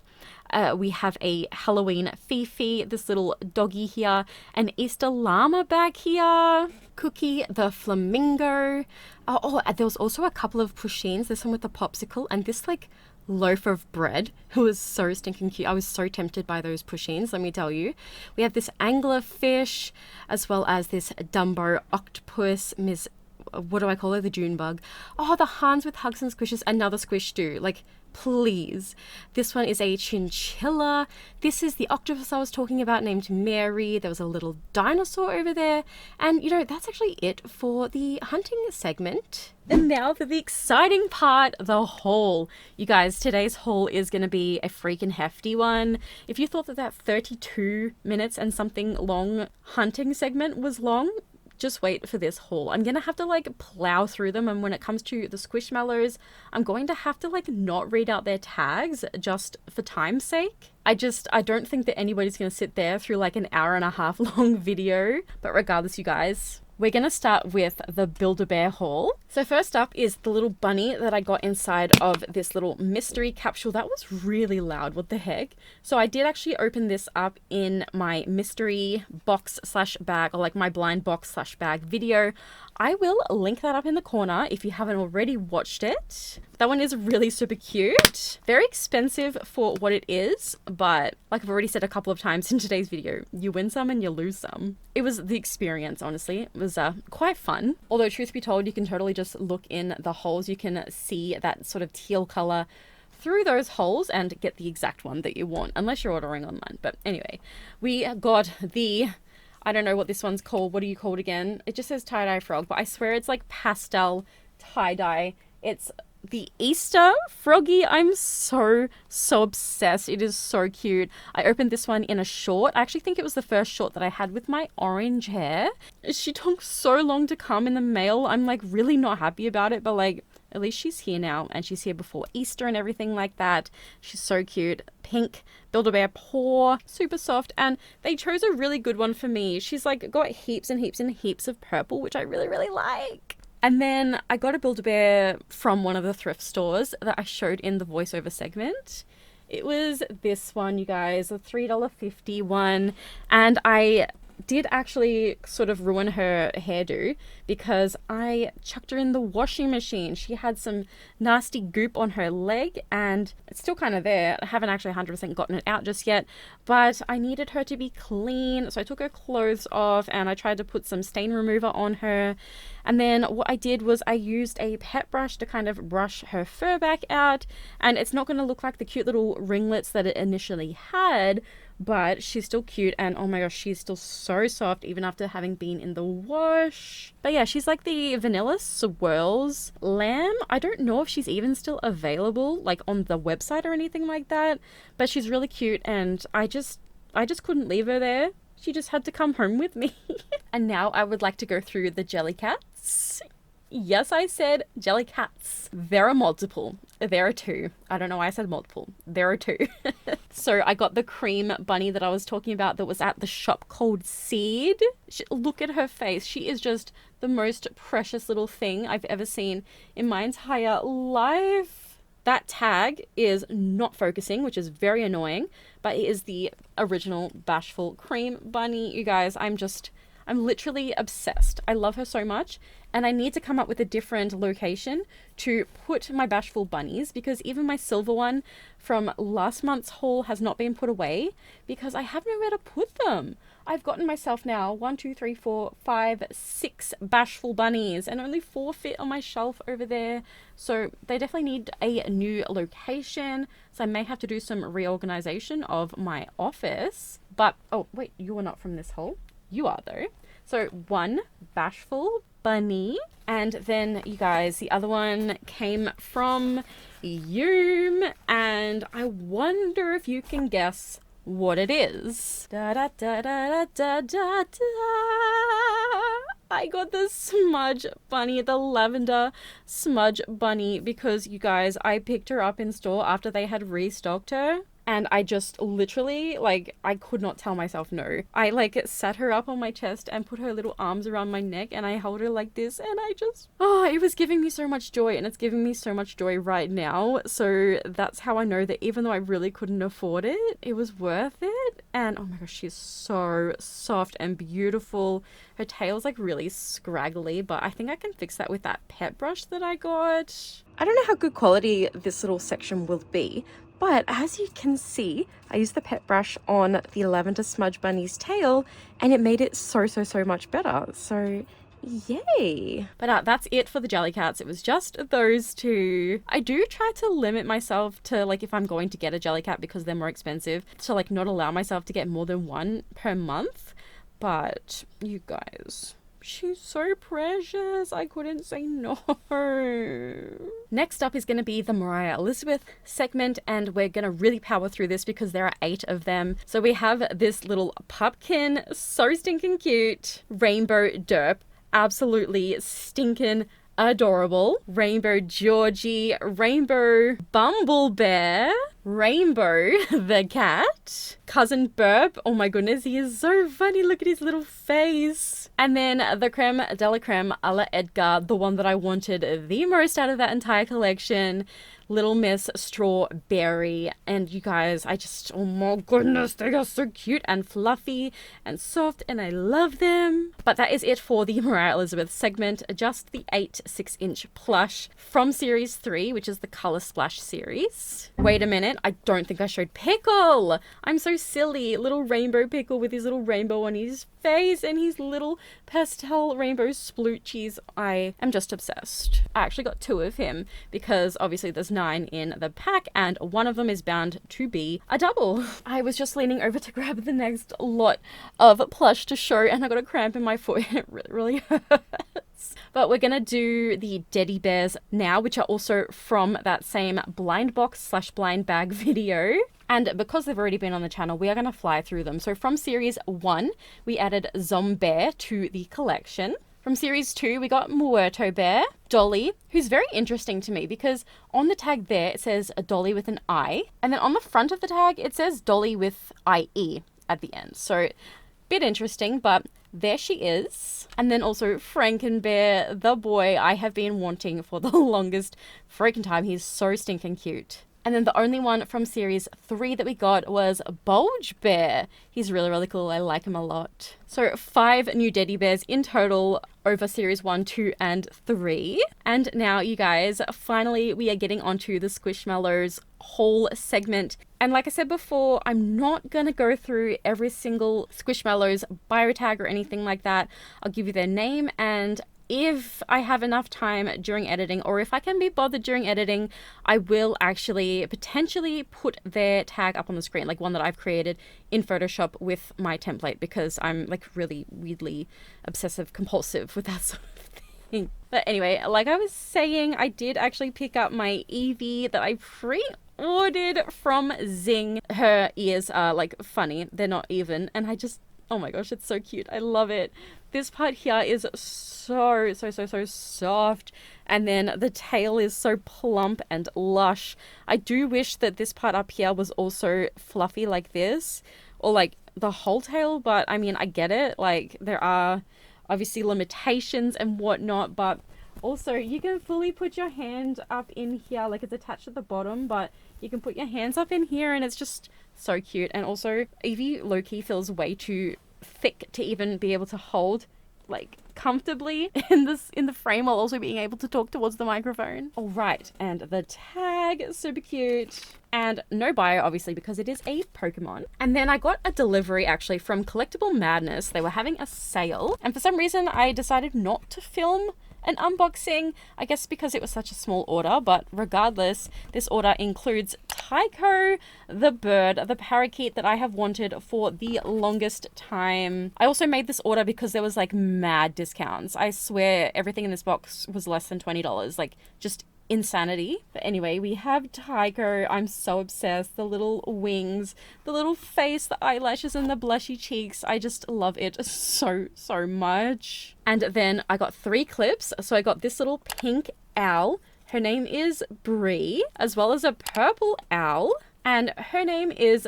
We have a Halloween Fifi, this little doggy here, an Easter llama back here, Cookie the flamingo. There was also a couple of pushins. This one with the popsicle, and this like loaf of bread who was so stinking cute. I was so tempted by those pushins, let me tell you. We have this anglerfish, as well as this Dumbo octopus, Miss, what do I call her, the June bug. Oh, the Hans with hugs and squishes, another squish do, like, please. This one is a chinchilla. This is the octopus I was talking about named Mary. There was a little dinosaur over there. And, you know, that's actually it for the hunting segment. And now for the exciting part, the haul. You guys, today's haul is going to be a freaking hefty one. If you thought that 32 minutes and something long hunting segment was long, just wait for this haul. I'm gonna have to like plow through them, and when it comes to the squishmallows, I'm going to have to like not read out their tags just for time's sake. I don't think that anybody's gonna sit there through like an hour-and-a-half long video. But regardless, you guys, we're going to start with the Build-A-Bear haul. So first up is the little bunny that I got inside of this little mystery capsule. That was really loud. What the heck? So I did actually open this up in my mystery box slash bag, or like my blind box slash bag video. I will link that up in the corner if you haven't already watched it. That one is really super cute. Very expensive for what it is, but like I've already said a couple of times in today's video, you win some and you lose some. It was the experience, honestly. It was quite fun. Although truth be told, you can totally just look in the holes. You can see that sort of teal color through those holes and get the exact one that you want, unless you're ordering online. But anyway, we got the, I don't know what this one's called. What are you called again? It just says tie-dye frog, but I swear it's like pastel tie-dye. It's the Easter froggy. I'm so obsessed. It is so cute. I opened this one in a short. I actually think it was the first short that I had with my orange hair. She took so long to come in the mail. I'm like really not happy about it, but like at least she's here now, and she's here before Easter and everything like that. She's so cute. Pink Build-A-Bear paw, super soft, and they chose a really good one for me. She's like got heaps and heaps and heaps of purple, which I really, really like. And then I got a Build-A-Bear from one of the thrift stores that I showed in the voiceover segment. It was this one, you guys, a $3.50 one, and I did actually sort of ruin her hairdo because I chucked her in the washing machine. She had some nasty goop on her leg and it's still kind of there. I haven't actually 100% gotten it out just yet, but I needed her to be clean. So I took her clothes off and I tried to put some stain remover on her. And then what I did was I used a pet brush to kind of brush her fur back out, and it's not going to look like the cute little ringlets that it initially had, but she's still cute, and oh my gosh, she's still so soft even after having been in the wash. But yeah, she's like the Vanilla Swirls lamb. I don't know if she's even still available like on the website or anything like that, but she's really cute, and I just couldn't leave her there. She just had to come home with me. And now I would like to go through the Jellycats. Yes, I said Jellycats. There are multiple. There are two. I don't know why I said multiple. There are two. So I got the cream bunny that I was talking about that was at the shop called Seed. Look at her face. She is just the most precious little thing I've ever seen in my entire life. That tag is not focusing, which is very annoying, but it is the original Bashful Cream Bunny. You guys, I'm literally obsessed. I love her so much, and I need to come up with a different location to put my Bashful bunnies, because even my silver one from last month's haul has not been put away because I have nowhere to put them. I've gotten myself now 1, 2, 3, 4, 5, 6 Bashful bunnies, and only 4 fit on my shelf over there. So they definitely need a new location. So I may have to do some reorganization of my office. But, oh wait, you are not from this haul. You are though. So 1 Bashful bunny, and then you guys, the other one came from Yoom, and I wonder if you can guess what it is. Da, da, da, da, da, da, da. I got the smudge bunny, the lavender smudge bunny, because you guys, I picked her up in store after they had restocked her. And I just literally, like, I could not tell myself no. I, like, sat her up on my chest and put her little arms around my neck, and I held her like this, and I just, oh, it was giving me so much joy, and it's giving me so much joy right now. So that's how I know that even though I really couldn't afford it, it was worth it. And oh my gosh, she's so soft and beautiful. Her tail's like really scraggly, but I think I can fix that with that pet brush that I got. I don't know how good quality this little section will be, but as you can see, I used the pet brush on the lavender smudge bunny's tail, and it made it so much better. So yay. But that's it for the Jellycats. It was just those two. I do try to limit myself to, like, if I'm going to get a Jellycat because they're more expensive, to like not allow myself to get more than one per month. But you guys, she's so precious. I couldn't say no. Next up is going to be the Moriah Elizabeth segment, and we're going to really power through this because there are 8 of them. So we have this little pumpkin, so stinking cute. Rainbow Derp, absolutely stinking adorable. Rainbow Georgie, Rainbow Bumble Bear, Rainbow the cat, Cousin Burp, oh my goodness, he is so funny, look at his little face. And then the Creme de la Creme a la Edgar, the one that I wanted the most out of that entire collection, Little Miss Strawberry. And you guys, I just, oh my goodness, they are so cute and fluffy and soft, and I love them. But that is it for the Moriah Elizabeth segment, just the 8 6-inch plush from series 3, which is the Color Splash series. Wait a minute, I don't think I showed Pickle. I'm so silly. Little rainbow Pickle with his little rainbow on his face and his little pastel rainbow sploochies. I am just obsessed. I actually got 2 of him because obviously there's 9 in the pack, and one of them is bound to be a double. I was just leaning over to grab the next lot of plush to show, and I got a cramp in my foot. It really hurts. But we're gonna do the Deddy bears now, which are also from that same blind box / blind bag video. And because they've already been on the channel, we are going to fly through them. So from series 1, we added Zombear to the collection. From series 2, we got Muerto Bear, Dolly, who's very interesting to me because on the tag there, it says a Dolly with an I. And then on the front of the tag, it says Dolly with IE at the end. So, bit interesting, but there she is. And then also Frankenbear, the boy I have been wanting for the longest freaking time. He's so stinking cute. And then the only one from series 3 that we got was Bulge Bear. He's really, really cool. I like him a lot. So 5 new Deddy bears in total over series 1, 2, and 3. And now, you guys, finally we are getting onto the Squishmallows haul segment. And like I said before, I'm not going to go through every single Squishmallows bio tag or anything like that. I'll give you their name, and if I have enough time during editing, or if I can be bothered during editing, I will actually potentially put their tag up on the screen, like one that I've created in Photoshop with my template, because I'm like really weirdly obsessive compulsive with that sort of thing. But anyway, like I was saying, I did actually pick up my Eevee that I pre-ordered from Zing. Her ears are like funny, they're not even, and I just, oh my gosh, it's so cute. I love it. This part here is so soft, and then the tail is so plump and lush. I do wish that this part up here was also fluffy like this, or like the whole tail, but I mean, I get it. Like, there are obviously limitations and whatnot, but also you can fully put your hand up in here, like it's attached at the bottom, but you can put your hands up in here and it's just so cute. And also Eevee low-key feels way too thick to even be able to hold like comfortably in the frame, while also being able to talk towards the microphone. All right, and the tag, super cute. And no bio, obviously, because it is a Pokemon. And then I got a delivery actually from Collectible Madness. They were having a sale, and for some reason I decided not to film an unboxing, I guess because it was such a small order, but regardless, this order includes Tycho, the bird, the parakeet that I have wanted for the longest time. I also made this order because there was like mad discounts. I swear everything in this box was less than $20, like just insanity. But anyway, we have Tycho. I'm so obsessed. The little wings, the little face, the eyelashes, and the blushy cheeks. I just love it so much. And then I got 3 clips. So I got this little pink owl. Her name is Bree, as well as a purple owl. And her name is,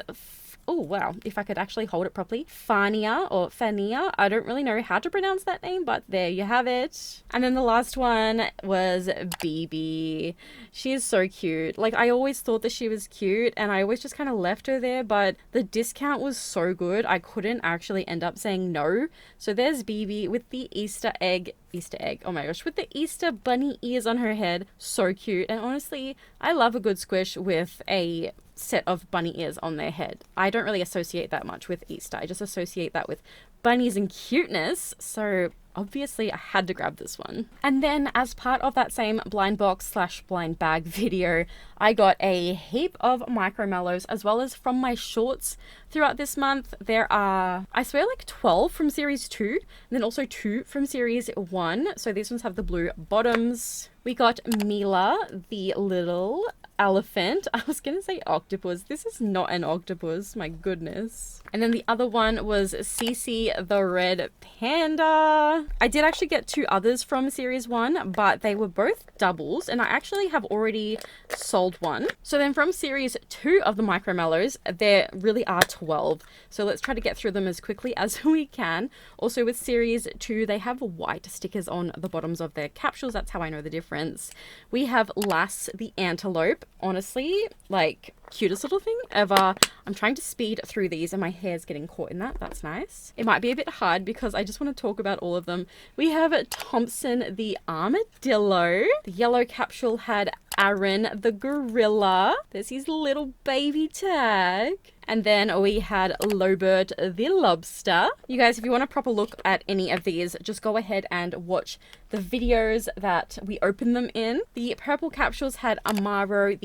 oh wow, if I could actually hold it properly, Fania or Fania. I don't really know how to pronounce that name, but there you have it. And then the last one was BB. She is so cute. Like, I always thought that she was cute and I always just kind of left her there, but the discount was so good I couldn't actually end up saying no. So there's BB with the Easter egg, oh my gosh, with the Easter bunny ears on her head. So cute. And honestly, I love a good squish with a set of bunny ears on their head. I don't really associate that much with Easter. I just associate that with bunnies and cuteness. So obviously I had to grab this one. And then as part of that same blind box / blind bag video, I got a heap of micromallows, as well as from my shorts throughout this month. There are, I swear, like 12 from series 2, and then also 2 from series 1. So these ones have the blue bottoms. We got Mila, the little elephant. I was gonna say octopus. This is not an octopus, my goodness. And then the other one was Cece, the red panda. I did actually get 2 others from series 1, but they were both doubles, and I actually have already sold one. So then from series 2 of the micromallows, there really are 12. So let's try to get through them as quickly as we can. Also with series 2, they have white stickers on the bottoms of their capsules. That's how I know the difference. We have Lass, the antelope. Honestly, like, cutest little thing ever. I'm trying to speed through these and my hair's getting caught in that. That's nice. It might be a bit hard because I just want to talk about all of them. We have Thompson, the armadillo. The yellow capsule had Aaron, the gorilla. There's his little baby tag. And then we had Lobert, the lobster. You guys, if you want a proper look at any of these, just go ahead and watch the videos that we open them in. The purple capsules had Amaro,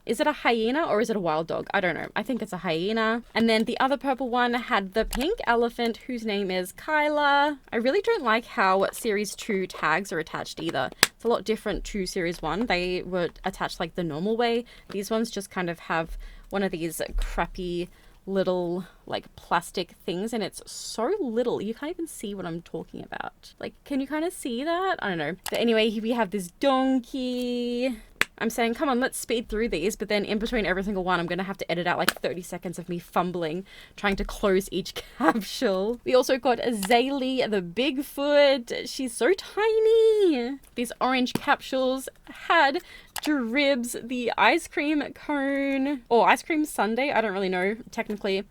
is it a hyena or is it a wild dog? I don't know. I think it's a hyena. And then the other purple one had the pink elephant, whose name is Kyla. I really don't like how series 2 tags are attached either. It's a lot different to series 1. They were attached like the normal way. These ones just kind of have one of these crappy little like plastic things, and it's so little you can't even see what I'm talking about. Like, can you kind of see that? I don't know. But anyway, we have this donkey. I'm saying, come on, let's speed through these, but then in between every single one, I'm going to have to edit out like 30 seconds of me fumbling, trying to close each capsule. We also got Azalea, the Bigfoot. She's so tiny. These orange capsules had Dribs, the ice cream cone, or ice cream sundae. I don't really know technically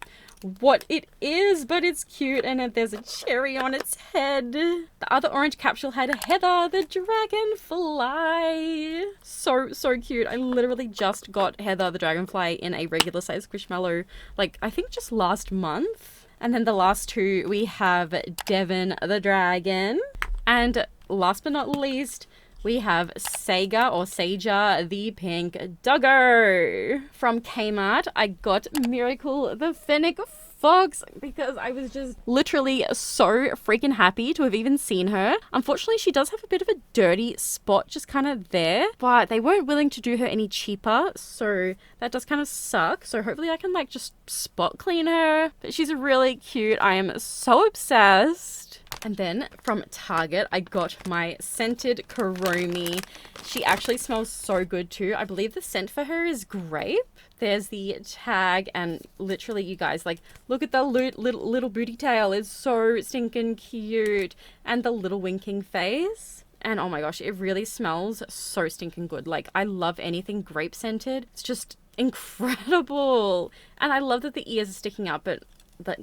what it is, but it's cute, and there's a cherry on its head. The other orange capsule had Heather the dragonfly. So cute. I literally just got Heather the dragonfly in a regular size squishmallow, like I think just last month. And then the last two, we have Devon the dragon, and last but not least, we have Saja the pink doggo. From Kmart, I got Miracle the fennec fox because I was just literally so freaking happy to have even seen her. Unfortunately, she does have a bit of a dirty spot just kind of there, but they weren't willing to do her any cheaper, so that does kind of suck. So hopefully I can like just spot clean her. But she's really cute. I am so obsessed. And then from Target, I got my scented Kuromi. She actually smells so good too. I believe the scent for her is grape. There's the tag, and literally, you guys, like, look at the little booty tail. It's so stinking cute. And the little winking face. And oh my gosh, it really smells so stinking good. Like, I love anything grape scented. It's just incredible. And I love that the ears are sticking out, but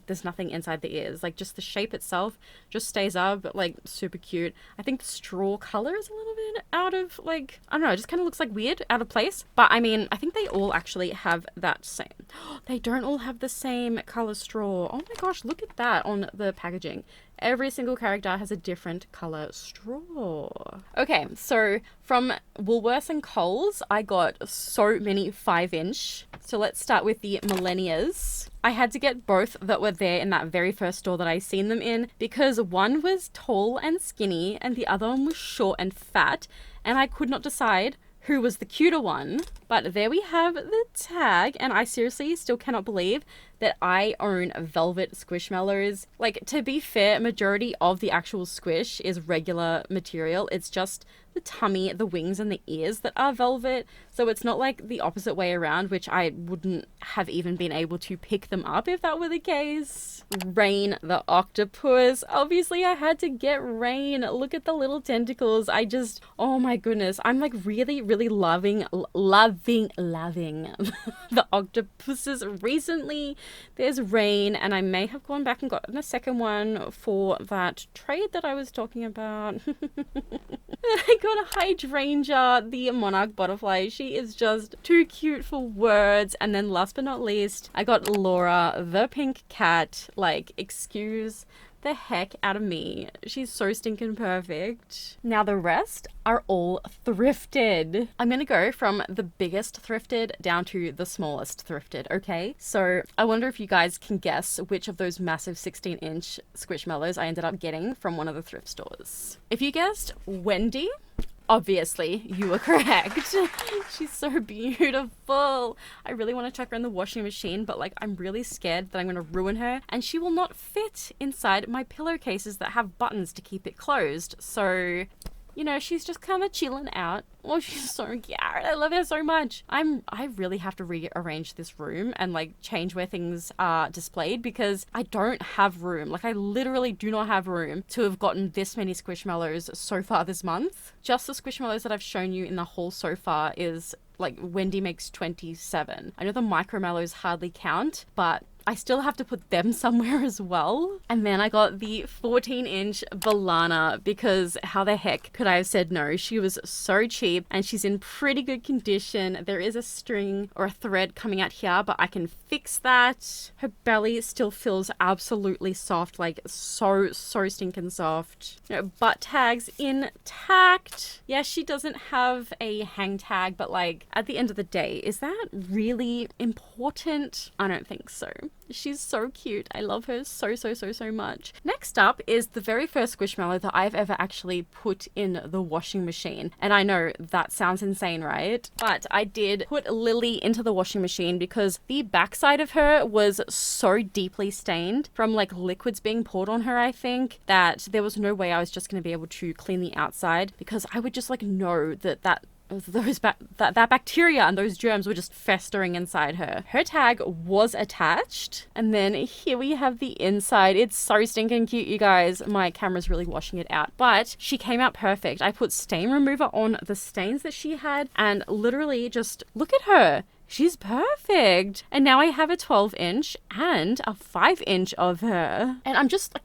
there's nothing inside the ears. Like, just the shape itself just stays up, but like super cute. I think the straw color is a little bit out of, like, I don't know, it just kind of looks like weird, out of place. But I mean, I think they all actually have that same. They don't all have the same color straw. Oh my gosh, look at that on the packaging. Every single character has a different color straw. Okay, so from Woolworths and Coles, I got so many 5-inch. So let's start with the Millennials. I had to get both that were there in that very first store that I seen them in, because one was tall and skinny and the other one was short and fat, and I could not decide who was the cuter one. But there we have the tag, and I seriously still cannot believe that I own velvet squishmallows. Like, to be fair, majority of the actual squish is regular material. It's just the tummy, the wings, and the ears that are velvet. So it's not like the opposite way around, which I wouldn't have even been able to pick them up if that were the case. Rain the octopus. Obviously, I had to get Rain. Look at the little tentacles. Oh my goodness. I'm like really loving the octopuses recently. There's Rain, and I may have gone back and gotten a second one for that trade that I was talking about. I got a hydrangea, the monarch butterfly. She is just too cute for words. And then last but not least, I got Laura, the pink cat. Like, excuse the heck out of me. She's so stinking perfect. Now the rest are all thrifted. I'm gonna go from the biggest thrifted down to the smallest thrifted, okay? So I wonder if you guys can guess which of those massive 16-inch squishmallows I ended up getting from one of the thrift stores. If you guessed Wendy, obviously, you were correct. She's so beautiful. I really want to chuck her in the washing machine, but like, I'm really scared that I'm going to ruin her and she will not fit inside my pillowcases that have buttons to keep it closed. So, you know, she's just kind of chilling out. Oh, she's so cute. I love her so much. I really have to rearrange this room and like change where things are displayed, because I don't have room. Like, I literally do not have room to have gotten this many squishmallows so far this month. Just the squishmallows that I've shown you in the haul so far is like, Wendy makes 27. I know the micromallows hardly count, but I still have to put them somewhere as well. And then I got the 14-inch Balana, because how the heck could I have said no? She was so cheap and she's in pretty good condition. There is a string or a thread coming out here, but I can fix that. Her belly still feels absolutely soft, like so stinking soft. You know, butt tags intact. Yeah, she doesn't have a hang tag, but like, at the end of the day, is that really important? I don't think so. She's so cute. I love her so, so, so, so much. Next up is the very first Squishmallow that I've ever actually put in the washing machine. And I know that sounds insane, right? But I did put Lily into the washing machine because the backside of her was so deeply stained from like liquids being poured on her, I think, that there was no way I was just going to be able to clean the outside, because I would just like know that that bacteria and those germs were just festering inside her. Her tag was attached, and then here we have the inside. It's so stinking cute, you guys. My camera's really washing it out, but she came out perfect. I put stain remover on the stains that she had, and literally just look at her. She's perfect. And now I have a 12-inch and a 5-inch of her. And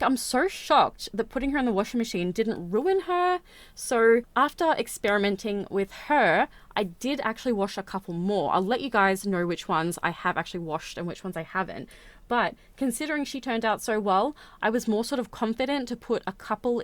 I'm so shocked that putting her in the washing machine didn't ruin her. So after experimenting with her, I did actually wash a couple more. I'll let you guys know which ones I have actually washed and which ones I haven't. But considering she turned out so well, I was more sort of confident to put a couple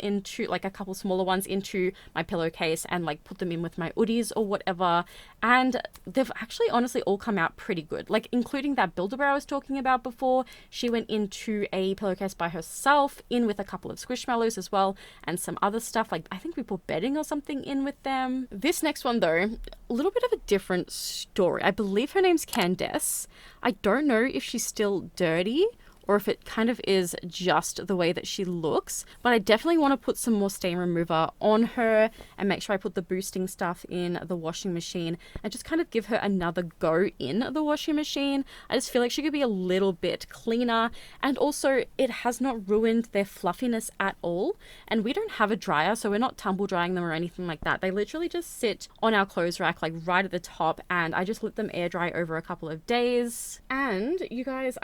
smaller ones into my pillowcase and like put them in with my hoodies or whatever. And they've actually honestly all come out pretty good. Like including that Build-A-Bear I was talking about before. She went into a pillowcase by herself, in with a couple of Squishmallows as well, and some other stuff. Like I think we put bedding or something in with them. This next one though, a little bit of a different story. I believe her name's Candace. I don't know if she's still dirty or if it kind of is just the way that she looks, but I definitely want to put some more stain remover on her and make sure I put the boosting stuff in the washing machine and just kind of give her another go in the washing machine. I just feel like she could be a little bit cleaner, and also it has not ruined their fluffiness at all. And we don't have a dryer, so we're not tumble drying them or anything like that. They literally just sit on our clothes rack like right at the top, and I just let them air dry over a couple of days. And you guys,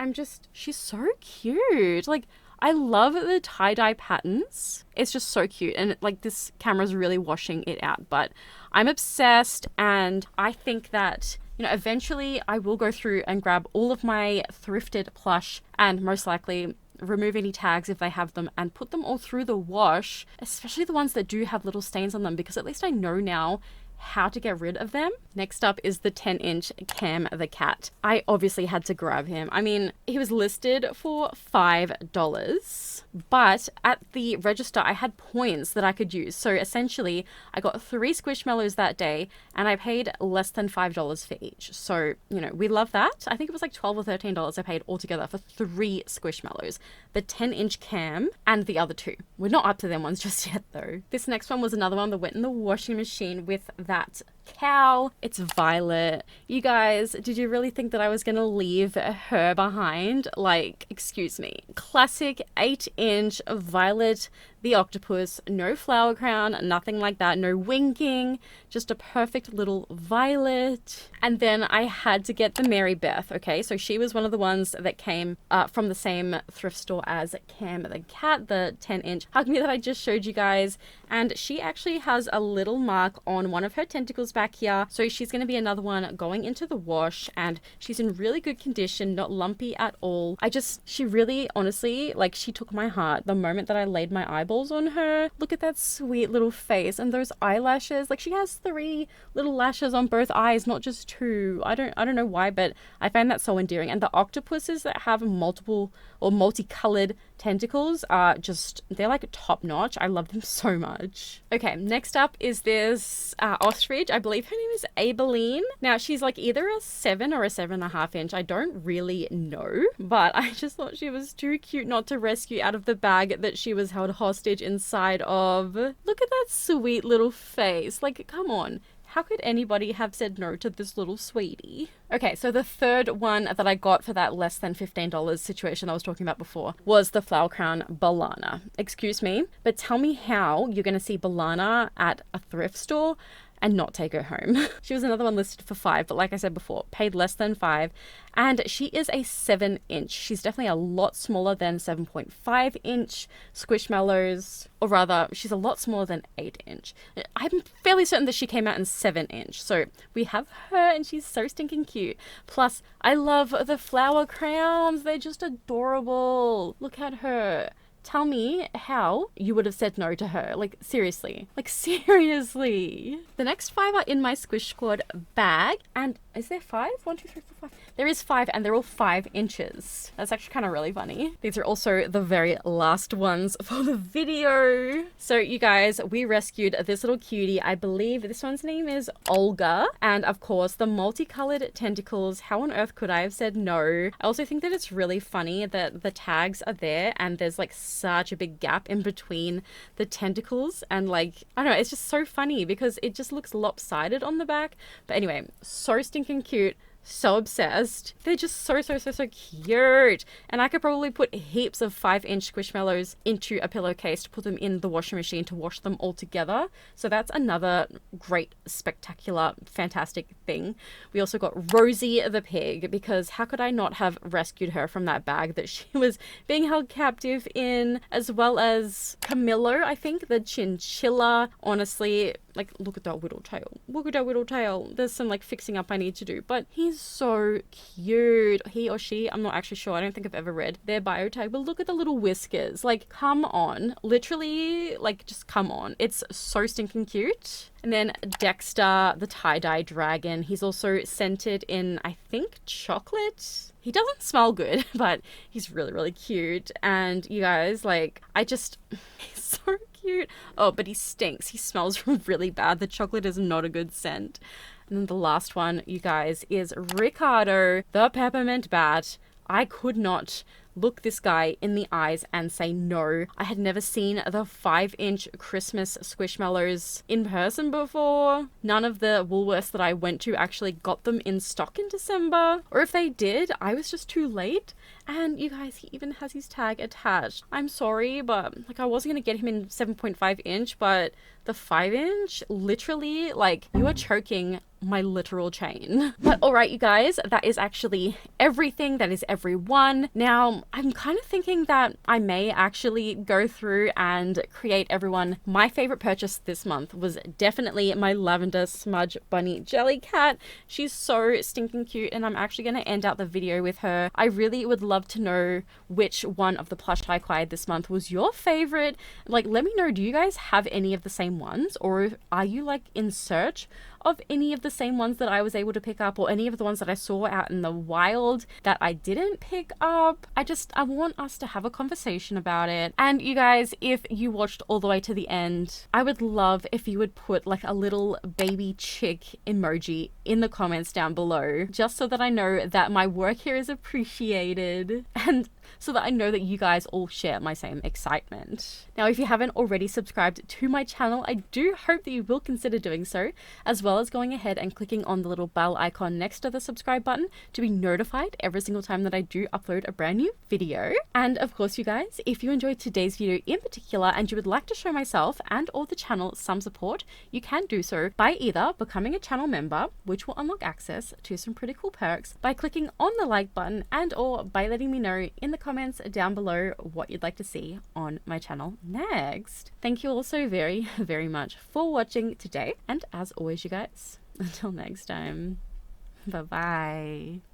she's so cute. Like I love the tie-dye patterns. It's just so cute, and like this camera's really washing it out, but I'm obsessed. And I think that, you know, eventually I will go through and grab all of my thrifted plush and most likely remove any tags if they have them and put them all through the wash, especially the ones that do have little stains on them, because at least I know now how to get rid of them. Next up is the 10-inch Cam the cat. I obviously had to grab him. I mean, he was listed for $5, but at the register I had points that I could use. So essentially I got 3 Squishmallows that day and I paid less than $5 for each. So, you know, we love that. I think it was like $12 or $13 I paid altogether for 3 Squishmallows. The 10-inch Cam and the other 2. We're not up to them ones just yet though. This next one was another one that went in the washing machine with that cow. It's Violet. You guys, did you really think that I was gonna leave her behind? Like, excuse me. Classic 8-inch Violet the octopus. No flower crown, nothing like that. No winking. Just a perfect little Violet. And then I had to get the Mary Beth, okay? So she was one of the ones that came from the same thrift store as Cam the cat, the 10-inch Hug Me that I just showed you guys. And she actually has a little mark on one of her tentacles back here. So she's going to be another one going into the wash, and she's in really good condition, not lumpy at all. She really, honestly, like, she took my heart the moment that I laid my eyeballs on her. Look at that sweet little face and those eyelashes. Like, she has 3 little lashes on both eyes, not just 2. I don't know why, but I find that so endearing. And the octopuses that have multiple or multicolored tentacles are just, they're like top notch. I love them so much. Okay, next up is this ostrich. I believe her name is Abeline. Now she's like either a 7 or a 7.5 inch. I don't really know, but I just thought she was too cute not to rescue out of the bag that she was held hostage inside of. Look at that sweet little face. Like, come on. How could anybody have said no to this little sweetie? Okay, so the third one that I got for that less than $15 situation I was talking about before was the Flower Crown Balana. Excuse me, but tell me how you're going to see Balana at a thrift store and not take her home. She was another one listed for $5, but like I said before, paid less than $5. And she is a 7-inch. She's definitely a lot smaller than 7.5-inch Squishmallows, or rather, she's a lot smaller than 8-inch. I'm fairly certain that she came out in 7-inch. So we have her, and she's so stinking cute. Plus, I love the flower crowns. They're just adorable. Look at her. Tell me how you would have said no to her. Like, seriously. Like, seriously. The next 5 are in my Squish Squad bag. And is there 5? 1, 2, 3, 4, 5. There is 5, and they're all 5 inches. That's actually kind of really funny. These are also the very last ones for the video. So, you guys, we rescued this little cutie. I believe this one's name is Olga. And, of course, the multicolored tentacles. How on earth could I have said no? I also think that it's really funny that the tags are there, and there's, like, such a big gap in between the tentacles, and like, I don't know, it's just so funny because it just looks lopsided on the back. But anyway, so stinking cute. So obsessed. They're just so cute. And I could probably put heaps of 5-inch squishmallows into a pillowcase to put them in the washing machine to wash them all together. So that's another great, spectacular, fantastic thing. We also got Rosie the pig, because how could I not have rescued her from that bag that she was being held captive in, as well as Camillo, I think, the chinchilla. Honestly, like, look at that little tail. Look at that little tail. There's some like fixing up I need to do, but he's so cute. He or she, I'm not actually sure. I don't think I've ever read their bio tag, but look at the little whiskers. Like, come on. Literally, like, just come on. It's so stinking cute. And then Dexter, the tie-dye dragon. He's also scented in, I think, chocolate. He doesn't smell good, but he's really cute. And you guys, like, he's so cute. Oh, but he stinks. He smells really bad. The chocolate is not a good scent. And then the last one, you guys, is Ricardo, the peppermint bat. I could not look this guy in the eyes and say no. I had never seen the 5-inch Christmas squishmallows in person before. None of the Woolworths that I went to actually got them in stock in December. Or if they did, I was just too late. And you guys, he even has his tag attached. I'm sorry, but like, I wasn't going to get him in 7.5 inch, but the 5-inch, literally, like, you are choking my literal chain. But all right, you guys, that is actually everything. That is everyone. Now, I'm kind of thinking that I may actually go through and create everyone. My favorite purchase this month was definitely my lavender smudge bunny Jellycat. She's so stinking cute, and I'm actually going to end out the video with her. I really would love to know which one of the plush I acquired this month was your favorite. Like, let me know, do you guys have any of the same ones, or are you like in search of any of the same ones that I was able to pick up, or any of the ones that I saw out in the wild that I didn't pick up? I want us to have a conversation about it. And you guys, if you watched all the way to the end, I would love if you would put like a little baby chick emoji in the comments down below, just so that I know that my work here is appreciated, and so that I know that you guys all share my same excitement. Now, if you haven't already subscribed to my channel, I do hope that you will consider doing so, as well as going ahead and clicking on the little bell icon next to the subscribe button to be notified every single time that I do upload a brand new video. And of course, you guys, if you enjoyed today's video in particular and you would like to show myself and or the channel some support, you can do so by either becoming a channel member, which will unlock access to some pretty cool perks, by clicking on the like button, and or by letting me know in the comments down below what you'd like to see on my channel next. Thank you all so very much for watching today, and as always, you guys, until next time, bye bye.